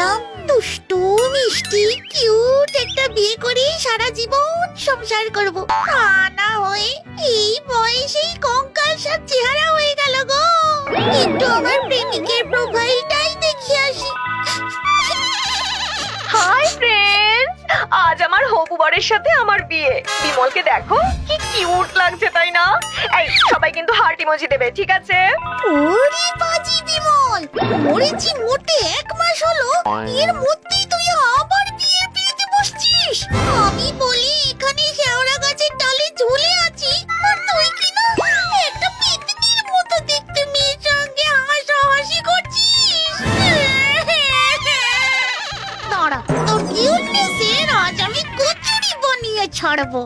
ভাবলাম দুষ্টু মিষ্টি কিউট একটা বিয়ে করে সারা জীবন সংসার করব। তা না হয়ে এই বয়সেই কঙ্কাল সব চেহারা হয়ে গেল গো। একটু আমার প্রেমিকের প্রোফাইলটাই দেখে আসি। হাই ফ্রেন্ডস, আজ আমার হবু বরের সাথে আমার বিয়ে। বিমলকে দেখো কি কিউট লাগছে, তাই না? এই সবাই কিন্তু হার্ট ইমোজি দেবে, ঠিক আছে? ওরে বাজি বিমল, মরেছি মোটে 1 মাস হলো, এর মধ্যেই তুই আবার বিয়ের বিয়েতে বসছিস। আমি বলি এখানে শেওড়া গাছের ডালে ঝুলে আছি, আর তুই কিনা একটা পেতনির মতো দেখতে মেয়ের সঙ্গে হাসাহাসি করছিস। দাঁড়া, তোর কিউটনেসের আজ আমি কচুরি বানিয়ে ছাড়বো।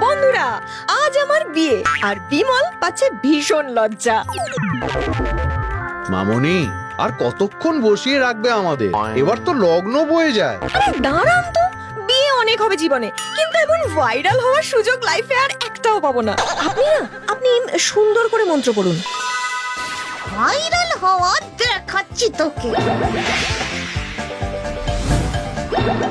বন্ধুরা, আজ আমার বিয়ে আর বিমল পাচ্ছে ভীষণ লজ্জা। মামনি, আর কতক্ষণ বসিয়ে রাখবে আমাদের? এবার তো লগ্ন বয়ে যায়। আরে দাঁড়ান তো, বিয়ে অনেক হবে জীবনে, কিন্তু এমন ভাইরাল হওয়ার সুযোগ লাইফে আর একটাও পাবো না। আপনি সুন্দর করে মন্ত্র পড়ুন। ভাইরাল হওয়া দেখাচ্ছি তোকে।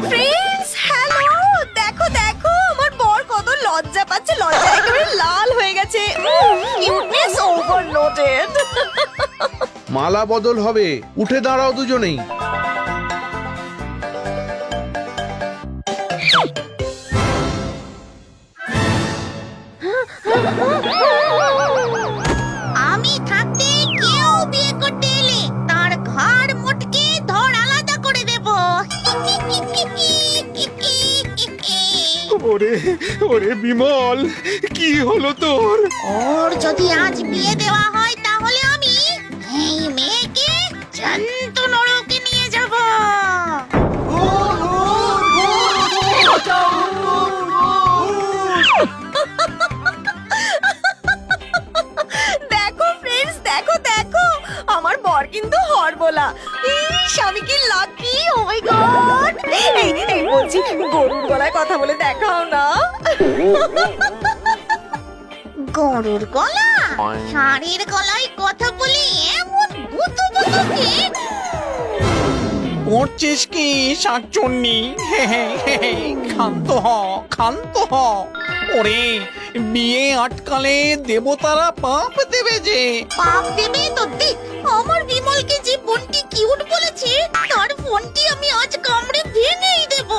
ফ্রেন্ডস, হ্যালো, দেখো দেখো আমার বর কত লজ্জা পাচ্ছে, লজ্জায় একেবারে লাল হয়ে গেছে। Cuteness overloaded. মালা বদল হবে, উঠে দাঁড়াও দুজনেই। আমি থাকতে কেউ বিয়ে করতে এলে তার ঘাড় মোটকে ধর আলাদা করে দেব। ওরে ওরে বিমল, কি হলো তোর? ওর যদি আজ বিয়ে দেওয়া হয় তাহলে আমি এই মেয়েকে জ্যান্ত নরকে নিয়ে যাব। দেখো ফ্রেন্ডস, দেখো দেখো আমার বর কিন্তু হরবোলা। ইস, আমি কি লাকি! ও মাই গড! এই বলছি, গরুর গলায় কথা বলে দেখাও না। গরুর গলা, ষাঁড়ের গলায় কথা বলি এমন গুতো গুতোকে। করছিস কি শাকচুন্নি? ক্ষান্ত হ, ক্ষান্ত হ। ওরে, বিয়ে আটকালে দেবতারা পাপ দেবে যে। পাপ দেবে তো দেখ, আমার বিমলকে যে বোনটি কিউট বলেছে তার ফোনটি আমি আজ কামড়ে ভেঙেই দেব।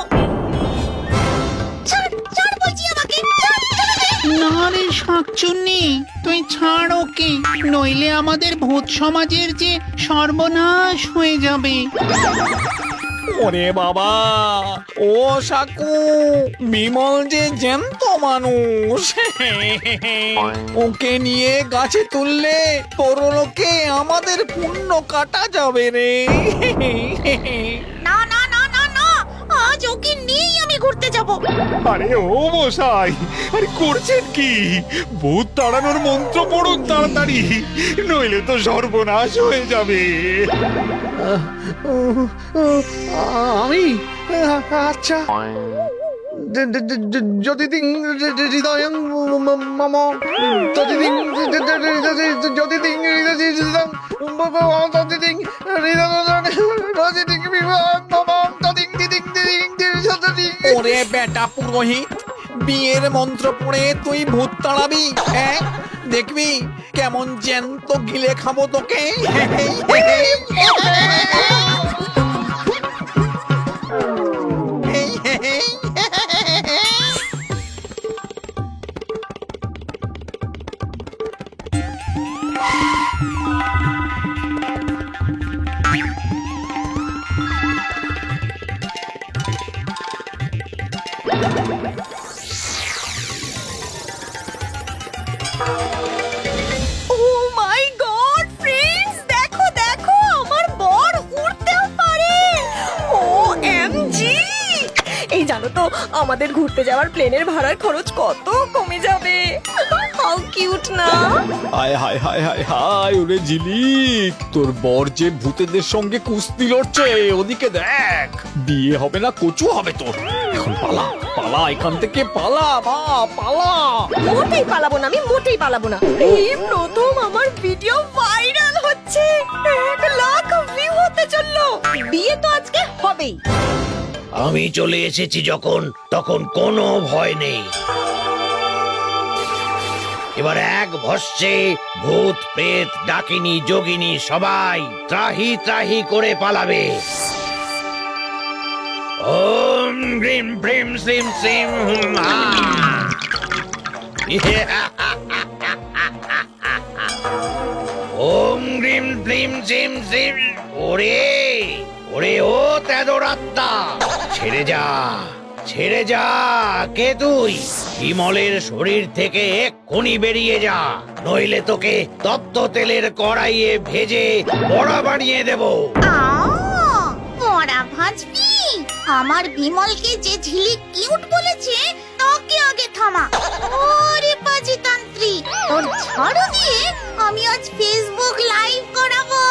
ছাড় ছাড় বলছি আমাকে, ছাড়, ছেড়ে দে। না রে শাকচুন্নি, তুই ছাড় ওকে, নইলে আমাদের ভূত সমাজের যে সর্বনাশ হয়ে যাবে। ওরে বাবা, ও সাকু, বিমল যে জ্যান্ত মানুষ। ওকে নিয়ে গাছে তুললে পরলোকে আমাদের পুণ্য কাটা যাবে রে। না না না না না, আজ ওকে নিয়েই আমি ঘুরতে যাব। আরে ও মশাই, আরে করছেন কি? ভূত তাড়ানোর মন্ত্র পড়ুন তাড়াতাড়ি, নইলে তো সর্বনাশ হয়ে যাবে। আমি আচ্ছা, যদি দিন হৃদয়ং মম, যদি দিন যদি দিন যদি দিন ওরে বেটা পুরোহিত, বিয়ের মন্ত্র পড়ে তুই ভূত তাড়াবি? হ্যাঁ, দেখবি কেমন জ্যান্ত গিলে খাবো তোকে। ও মাই গড ফ্রেন্ডস, দেখো দেখো আমার বর উড়তেও পারে। OMG! এই জানো তো, আমাদের ঘুরতে যাওয়ার প্লেনের ভাড়ার খরচ কত কমে যাবে। হাউ কিউট না? হায় হায় হায় হায় হায়, ওরে ঝিলিক, তোর বর যে ভূতেদের সঙ্গে কুস্তি লড়ছে, ওদিকে দেখ। বিয়ে হবে না, কচু হবে তোর। এখন পালা পালা, এখান থেকে পালা, মা পালা। মোটেই পালাবো না, আমি মোটেই পালাবো না। এই প্রথম আমার ভিডিও ভাইরাল হচ্ছে, 1 লাখ ভিউ হতে চললো। বিয়ে তো আজকে হবেই। আমি চলে এসেছি যখন, তখন কোনো ভয় নেই। এবার এক ভস্যে ভূত প্রেত ডাকিনী যোগিনী সবাই ত্রাহি ত্রাহি করে পালাবে। ওম গ্রিম প্রিম সিম সিম হুম হা। ওম গ্রিম প্রিম সিম সিম। ওরে ওরে ও তেদরাত্মা, ছেড়ে যা ছেড়ে যা। কে তুই? বিমলের শরীর থেকে এক্ষুনি বেরিয়ে যা, নইলে তোকে তপ্ত তেলের কড়াইয়ে ভেজে বড়া বানিয়ে দেব। বড়া ভাজবি? আমার বিমলকে যে ঝিলিক কিউট বলেছে, তাকে আগে থামা। ওরে পাজি তান্ত্রিক, তোর ঝাড়ু দিয়ে আমি আজ ফেসবুক লাইভ করাবো।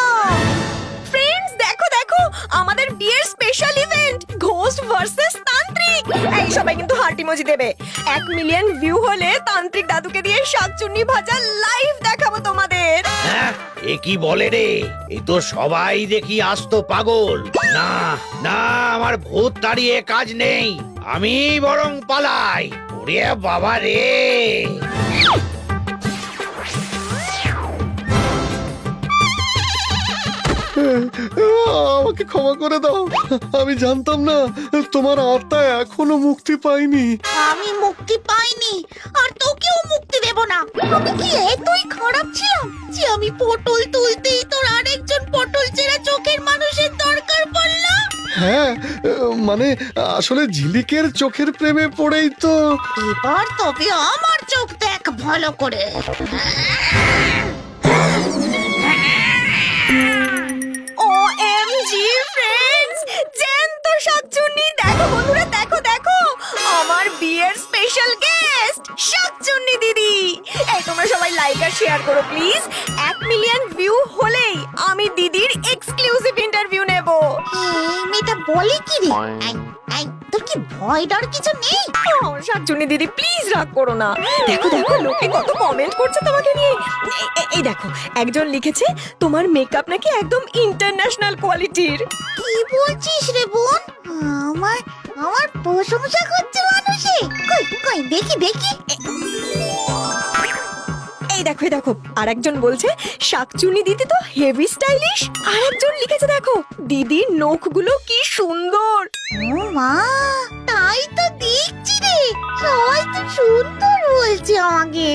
ফ্রেন্ডস, দেখো দেখো আমাদের বিয়ের স্পেশাল ইভেন্ট, ঘোস্ট ভার্সেস তান্ত্রিক। এই সবাই কিন্তু হার্ট ইমোজি দেবে। 1 মিলিয়ন ভিউ হলে তান্ত্রিক দাদুকে দিয়ে শাকচুন্নি ভাজা লাইভ দেখাবো তোমাদের। হ্যাঁ, এ কি বলে রে? এই তো সবাই দেখি আস্ত পাগল। না না, আমার ভূত তাড়িয়ে কাজ নেই, আমি বরং পালাই। ওরে বাবা রে! আমাকে ক্ষমা করে দাও, আমি জানতাম না তোমার আত্মা এখনো মুক্তি পায়নি। আমি মুক্তি পাইনি, আর তোকেও মুক্তি দেব না। আমি কি এতই খারাপ ছিলাম যে আমি পটল তুলতেই তোর আরেকজন পটল চেরা চোখের মানুষের দরকার পড়লো? হ্যাঁ, মানে আসলে ঝিলিকের চোখের প্রেমে পড়েই তো। এবার তবে আমার চোখ দেখ ভালো করে। OMG ফ্রেন্ডস, জ্যান্ত শাকচুন্নি। দেখো বন্ধুরা, দেখো দেখো আমার বিয়ের স্পেশাল গেস্ট শাকচুন্নি দিদি। এই তোমরা সবাই লাইক আর শেয়ার করো প্লিজ। 1 মিলিয়ন ভিউ হলেই আমি দিদির এক্সক্লুসিভ ইন্টারভিউ নেব। এই মেয়েটা বলে কি রে? এই, তোর কি ভয় ডর কিছু নেই? শাকচুন্নি দিদি প্লিজ রাগ করো না। দেখো দেখো লোকে কত কমেন্ট করছে তোমাকে নিয়ে। এই দেখো, একজন লিখেছে তোমার মেকআপ নাকি একদম ইন্টারন্যাশনাল কোয়ালিটির। কি বলছিস রে বোন? আমার আমার প্রশংসা করছে মানুষে। কই কই দেখি দেখি। এই দেখো এই দেখো, আর একজন বলছে শাকচুন্নি দিদি তো হেভি স্টাইলিশ। আর একজন লিখেছে দেখো দিদির নখগুলো কি সুন্দর। ও মা, তাই তো দেখছি রে, সবাই তো সুন্দর বলছে আমাকে।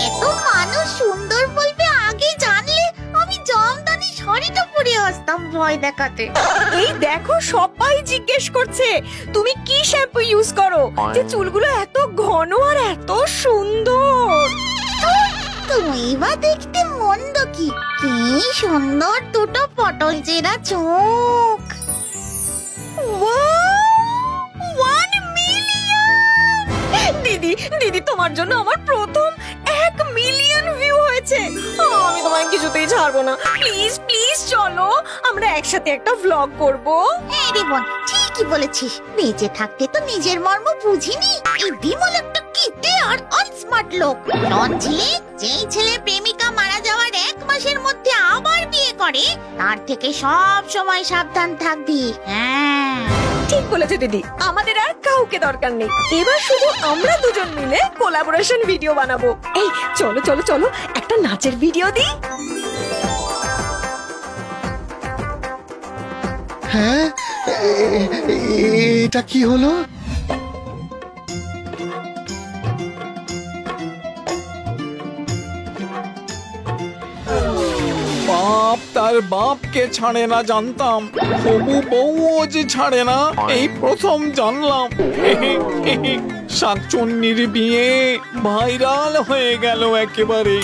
এত মানুষ সুন্দর বলবে আগে জানলে আমি জামদানি শাড়িটা পরে আসতাম ভয় দেখাতে। এই দেখো সবাই জিজ্ঞেস করছে তুমি কি শ্যাম্পু ইউজ করো যে চুলগুলো এত ঘন আর এত সুন্দর। তুমি বা দেখতে মন্দ কি, কি সুন্দর দুটো পটল চেরা চোখ। 1 মিলিয়ন! দিদি দিদি তোমার জন্য আমার প্রথম 1 মিলিয়ন ভিউ হয়েছে। আমি তোমায় কিছুতেই ছাড়বো না। প্লিজ প্লিজ চলো আমরা একসাথে একটা ভ্লগ করব। হ্যাঁ রে বোন, ঠিকই বলেছিস। বেঁচে থাকতে তো নিজের মর্ম বুঝিনি। এই বিমল একটা কিটে আর আনস্মার্ট লোক। নন ছিলে, যেই ছেলে প্রেমিকা মারা যাওয়ার 1 মাসের মধ্যে আবার বিয়ে করে, তার থেকে সব সময় সাবধান থাকবি। হ্যাঁ, ঠিক বলেছো দিদি, আমাদের আর কাউকে দরকার নেই। এবার শুধু আমরা দুজন মিলে কোলাবোরেশন ভিডিও বানাবো। এই চলো চলো চলো একটা নাচের ভিডিও দিই। হ্যাঁ, এটা কি হলো? বাপ তার বাপকে ছাড়ে না জানতাম, হবু বউও যে ছাড়ে না এই প্রথম জানলাম। শাকচুন্নির বিয়ে ভাইরাল হয়ে গেল একেবারে।